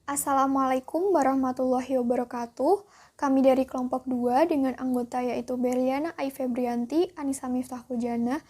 Assalamualaikum warahmatullahi wabarakatuh. Kami dari kelompok 2 dengan anggota yaitu Berliana Ai Febrianti, Anissa Miftahul Janah,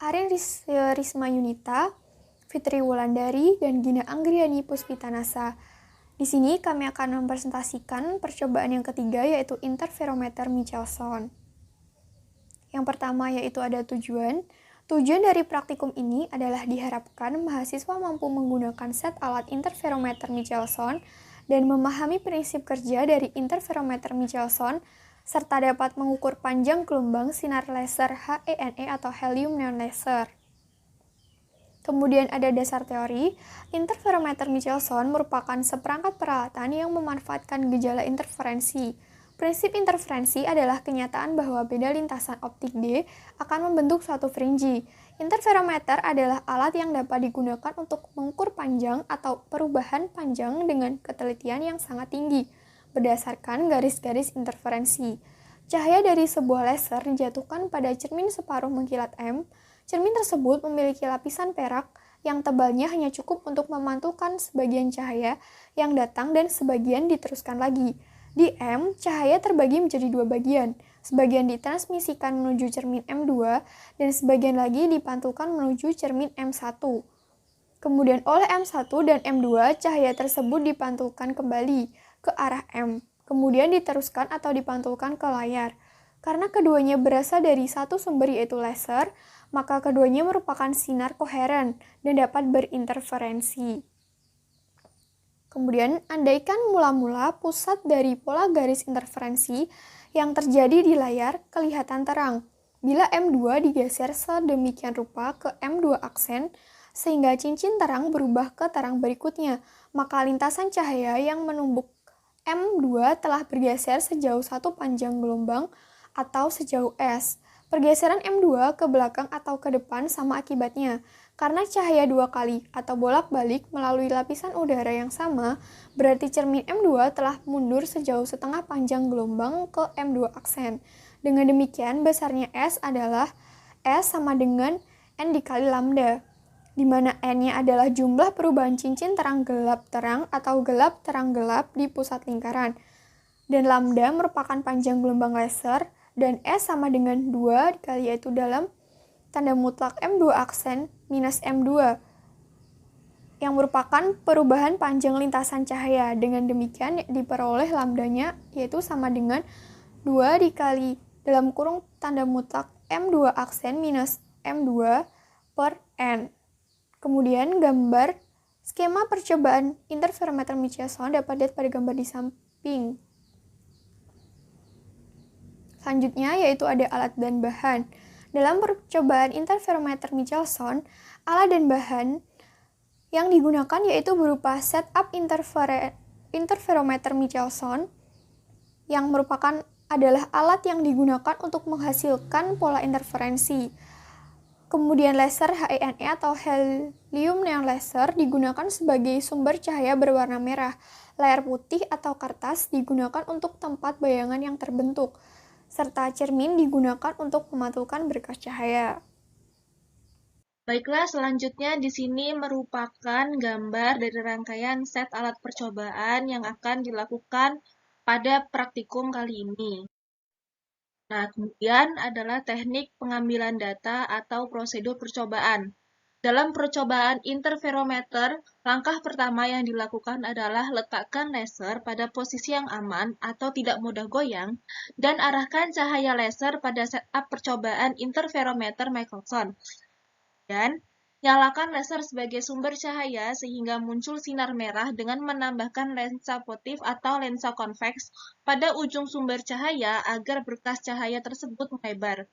Arin Risma Yunita, Fitri Wulandari, dan Gina Anggriani Puspitanasa. Di sini kami akan mempresentasikan percobaan yang ketiga yaitu interferometer Michelson. Yang pertama yaitu ada tujuan. Tujuan dari praktikum ini adalah diharapkan mahasiswa mampu menggunakan set alat interferometer Michelson dan memahami prinsip kerja dari interferometer Michelson serta dapat mengukur panjang gelombang sinar laser HENE atau helium neon laser. Kemudian ada dasar teori. Interferometer Michelson merupakan seperangkat peralatan yang memanfaatkan gejala interferensi. Prinsip interferensi adalah kenyataan bahwa beda lintasan optik D akan membentuk suatu fringe. Interferometer adalah alat yang dapat digunakan untuk mengukur panjang atau perubahan panjang dengan ketelitian yang sangat tinggi, berdasarkan garis-garis interferensi. Cahaya dari sebuah laser dijatuhkan pada cermin separuh mengkilat M. Cermin tersebut memiliki lapisan perak yang tebalnya hanya cukup untuk memantulkan sebagian cahaya yang datang dan sebagian diteruskan lagi. Di M, cahaya terbagi menjadi dua bagian. Sebagian ditransmisikan menuju cermin M2 dan sebagian lagi dipantulkan menuju cermin M1. Kemudian oleh M1 dan M2, cahaya tersebut dipantulkan kembali ke arah M. Kemudian diteruskan atau dipantulkan ke layar. Karena keduanya berasal dari satu sumber yaitu laser, maka keduanya merupakan sinar koheren dan dapat berinterferensi. Kemudian, andaikan mula-mula pusat dari pola garis interferensi yang terjadi di layar kelihatan terang. Bila M2 digeser sedemikian rupa ke M2 aksen, sehingga cincin terang berubah ke terang berikutnya, maka lintasan cahaya yang menumbuk M2 telah bergeser sejauh satu panjang gelombang atau sejauh S. Pergeseran M2 ke belakang atau ke depan sama akibatnya. Karena cahaya dua kali atau bolak-balik melalui lapisan udara yang sama, berarti cermin M2 telah mundur sejauh setengah panjang gelombang ke M2 aksen. Dengan demikian, besarnya S adalah S sama dengan N dikali lambda, di mana N-nya adalah jumlah perubahan cincin terang gelap terang atau gelap terang gelap di pusat lingkaran. Dan lambda merupakan panjang gelombang laser, dan S sama dengan 2 dikali yaitu dalam tanda mutlak M2 aksen minus M2 yang merupakan perubahan panjang lintasan cahaya. Dengan demikian diperoleh lambdanya yaitu sama dengan 2 dikali dalam kurung tanda mutlak M2 aksen minus M2 per N. Kemudian gambar skema percobaan interferometer Michelson dapat dilihat pada gambar di samping. Selanjutnya yaitu ada alat dan bahan. Dalam percobaan interferometer Michelson, alat dan bahan yang digunakan yaitu berupa setup interferometer Michelson yang merupakan adalah alat yang digunakan untuk menghasilkan pola interferensi. Kemudian laser HENE atau helium neon laser digunakan sebagai sumber cahaya berwarna merah. Layar putih atau kertas digunakan untuk tempat bayangan yang terbentuk, serta cermin digunakan untuk memantulkan berkas cahaya. Baiklah, selanjutnya di sini merupakan gambar dari rangkaian set alat percobaan yang akan dilakukan pada praktikum kali ini. Nah, kemudian adalah teknik pengambilan data atau prosedur percobaan. Dalam percobaan interferometer, langkah pertama yang dilakukan adalah letakkan laser pada posisi yang aman atau tidak mudah goyang dan arahkan cahaya laser pada setup percobaan interferometer Michelson. Dan nyalakan laser sebagai sumber cahaya sehingga muncul sinar merah dengan menambahkan lensa motif atau lensa konveks pada ujung sumber cahaya agar berkas cahaya tersebut melebar.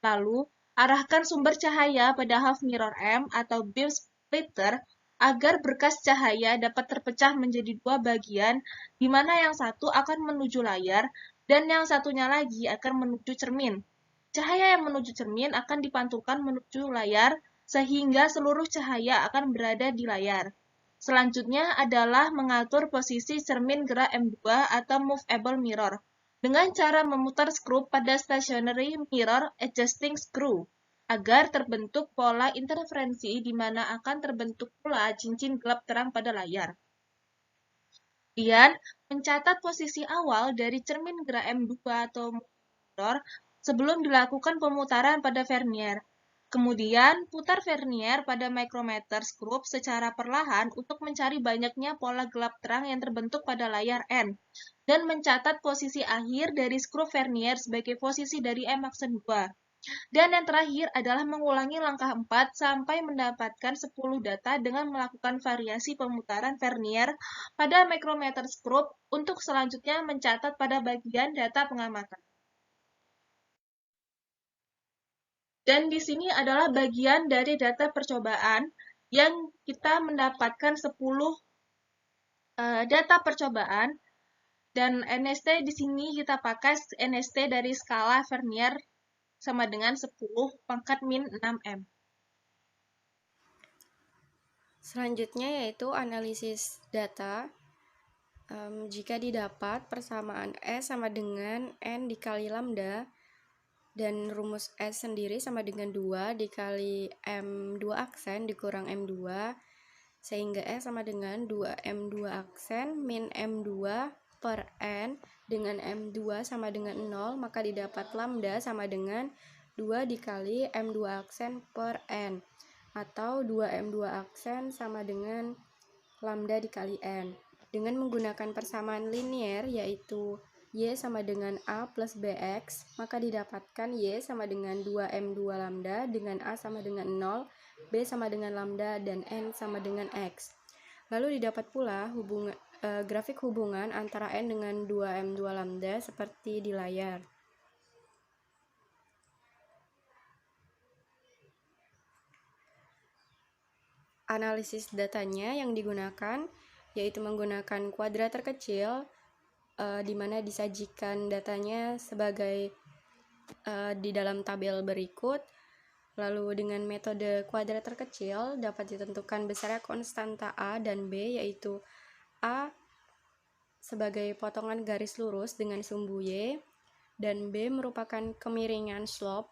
Lalu, arahkan sumber cahaya pada half mirror M atau beam splitter agar berkas cahaya dapat terpecah menjadi dua bagian, di mana yang satu akan menuju layar dan yang satunya lagi akan menuju cermin. Cahaya yang menuju cermin akan dipantulkan menuju layar, sehingga seluruh cahaya akan berada di layar. Selanjutnya adalah mengatur posisi cermin gerak M2 atau movable mirror dengan cara memutar skru pada stationary mirror adjusting screw agar terbentuk pola interferensi di mana akan terbentuk pula cincin gelap terang pada layar. Kemudian, mencatat posisi awal dari cermin gerak M2 atau motor sebelum dilakukan pemutaran pada vernier. Kemudian, putar vernier pada micrometer skrup secara perlahan untuk mencari banyaknya pola gelap terang yang terbentuk pada layar N, dan mencatat posisi akhir dari skrup vernier sebagai posisi dari M aksen 2. Dan yang terakhir adalah mengulangi langkah 4 sampai mendapatkan 10 data dengan melakukan variasi pemutaran vernier pada micrometer skrup untuk selanjutnya mencatat pada bagian data pengamatan. Dan di sini adalah bagian dari data percobaan yang kita mendapatkan 10 data percobaan, dan NST di sini kita pakai NST dari skala vernier sama dengan 10 pangkat min 6M. Selanjutnya yaitu analisis data. Jika didapat persamaan S sama dengan N dikali lambda, dan rumus S sendiri sama dengan 2 dikali M2 aksen dikurang M2, sehingga S sama dengan 2M2 aksen min M2 per N dengan M2 sama dengan 0, maka didapat lambda sama dengan 2 dikali M2 aksen per N, atau 2M2 aksen sama dengan lambda dikali N. Dengan menggunakan persamaan linier, yaitu Y sama dengan A plus BX, maka didapatkan Y sama dengan 2M2 lambda dengan A sama dengan 0, B sama dengan lambda, dan N sama dengan X. Lalu didapat pula grafik hubungan antara N dengan 2M2 lambda seperti di layar. Analisis datanya yang digunakan yaitu menggunakan kuadrat terkecil, di mana disajikan datanya sebagai di dalam tabel berikut. Lalu dengan metode kuadrat terkecil dapat ditentukan besarnya konstanta A dan B, yaitu A sebagai potongan garis lurus dengan sumbu Y, dan B merupakan kemiringan slope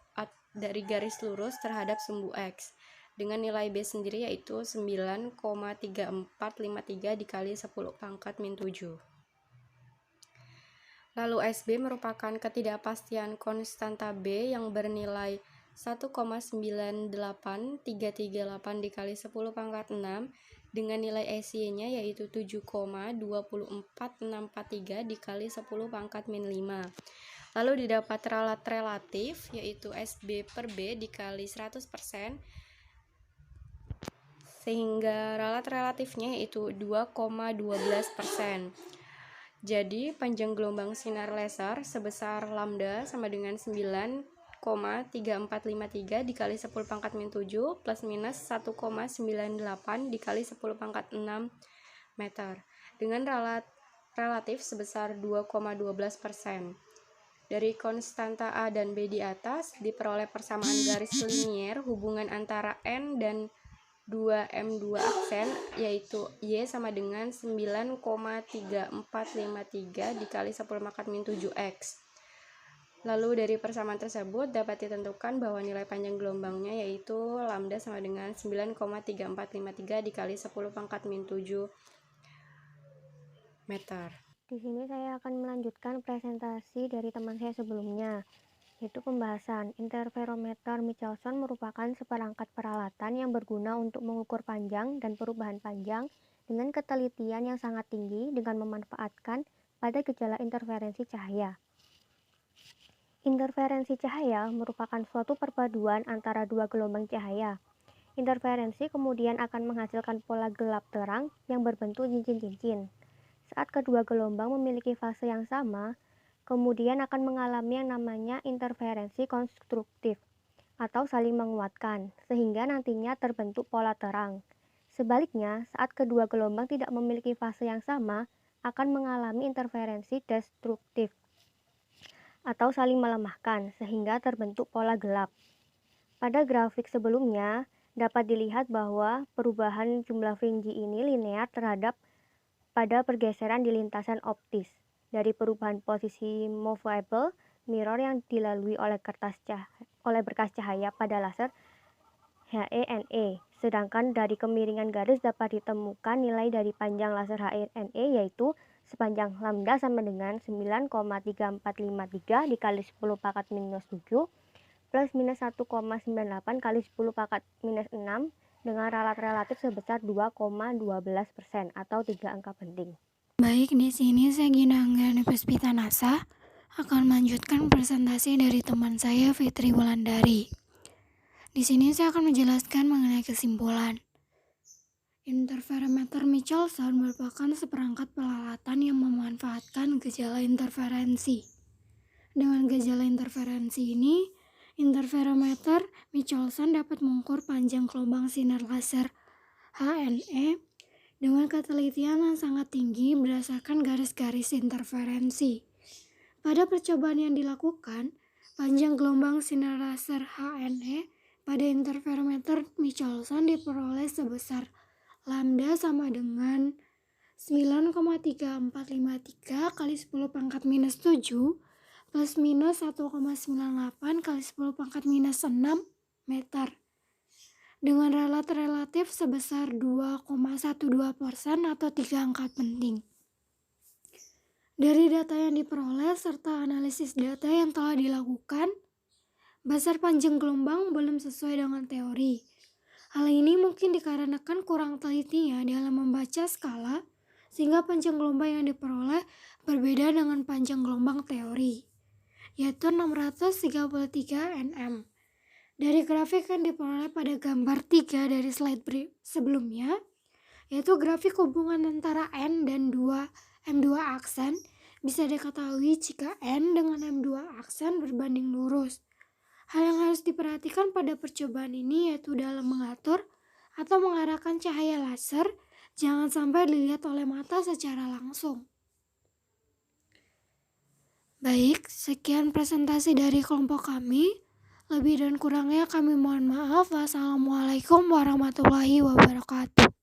dari garis lurus terhadap sumbu X, dengan nilai B sendiri yaitu 9,3453 dikali 10 pangkat min 7. Lalu SB merupakan ketidakpastian konstanta B yang bernilai 1,98338 dikali 10 pangkat 6 dengan nilai SY-nya yaitu 7,24643 dikali 10 pangkat min 5. Lalu didapat ralat relatif yaitu SB per B dikali 100%, sehingga ralat relatifnya yaitu 2,12%. Jadi panjang gelombang sinar laser sebesar lambda sama dengan 9,3453 dikali 10 pangkat min 7 plus minus 1,98 dikali 10 pangkat 6 meter dengan ralat relatif sebesar 2,12%. Dari konstanta A dan B di atas diperoleh persamaan garis linier hubungan antara N dan 2M2 aksen, yaitu Y sama dengan 9,3453 dikali 10 pangkat min 7X. Lalu dari persamaan tersebut dapat ditentukan bahwa nilai panjang gelombangnya yaitu lambda sama dengan 9,3453 dikali 10 pangkat min 7 meter. Di sini saya akan melanjutkan presentasi dari teman saya sebelumnya, yaitu pembahasan interferometer Michelson merupakan seperangkat peralatan yang berguna untuk mengukur panjang dan perubahan panjang dengan ketelitian yang sangat tinggi dengan memanfaatkan pada gejala interferensi cahaya. Interferensi cahaya merupakan suatu perpaduan antara dua gelombang cahaya. Interferensi kemudian akan menghasilkan pola gelap terang yang berbentuk cincin-cincin. Saat kedua gelombang memiliki fase yang sama, kemudian akan mengalami yang namanya interferensi konstruktif atau saling menguatkan, sehingga nantinya terbentuk pola terang. Sebaliknya, saat kedua gelombang tidak memiliki fase yang sama, akan mengalami interferensi destruktif atau saling melemahkan, sehingga terbentuk pola gelap. Pada grafik sebelumnya, dapat dilihat bahwa perubahan jumlah fringe ini linear terhadap pada pergeseran di lintasan optis dari perubahan posisi movable mirror yang dilalui oleh berkas cahaya pada laser HENE, Sedangkan dari kemiringan garis dapat ditemukan nilai dari panjang laser HNE yaitu sepanjang lambda sama dengan 9,3453 dikali 10 pangkat minus 7 plus minus 1,98 kali 10 pangkat minus 6 dengan ralat relatif sebesar 2,12% atau 3 angka penting. Baik, di sini saya Gina Anggrani Puspita Nasa akan melanjutkan presentasi dari teman saya Fitri Wulandari. Di sini saya akan menjelaskan mengenai kesimpulan. Interferometer Michelson merupakan seperangkat peralatan yang memanfaatkan gejala interferensi. Dengan gejala interferensi ini, interferometer Michelson dapat mengukur panjang gelombang sinar laser HNE dengan ketelitian yang sangat tinggi berdasarkan garis-garis interferensi. Pada percobaan yang dilakukan, panjang gelombang sinar laser HNE pada interferometer Michelson diperoleh sebesar lambda sama dengan 9,3453 kali 10 pangkat minus 7 plus minus 1,98 kali 10 pangkat minus 6 meter dengan ralat relatif sebesar 2,12% atau 3 angka penting. Dari data yang diperoleh serta analisis data yang telah dilakukan, besar panjang gelombang belum sesuai dengan teori. Hal ini mungkin dikarenakan kurang telitinya dalam membaca skala, sehingga panjang gelombang yang diperoleh berbeda dengan panjang gelombang teori, yaitu 633 nm. Dari grafik yang diperoleh pada gambar 3 dari slide sebelumnya, yaitu grafik hubungan antara N dan M2 aksen, bisa diketahui jika N dengan M2 aksen berbanding lurus. Hal yang harus diperhatikan pada percobaan ini yaitu dalam mengatur atau mengarahkan cahaya laser, jangan sampai dilihat oleh mata secara langsung. Baik, sekian presentasi dari kelompok kami. Lebih dan kurangnya kami mohon maaf. Wassalamualaikum warahmatullahi wabarakatuh.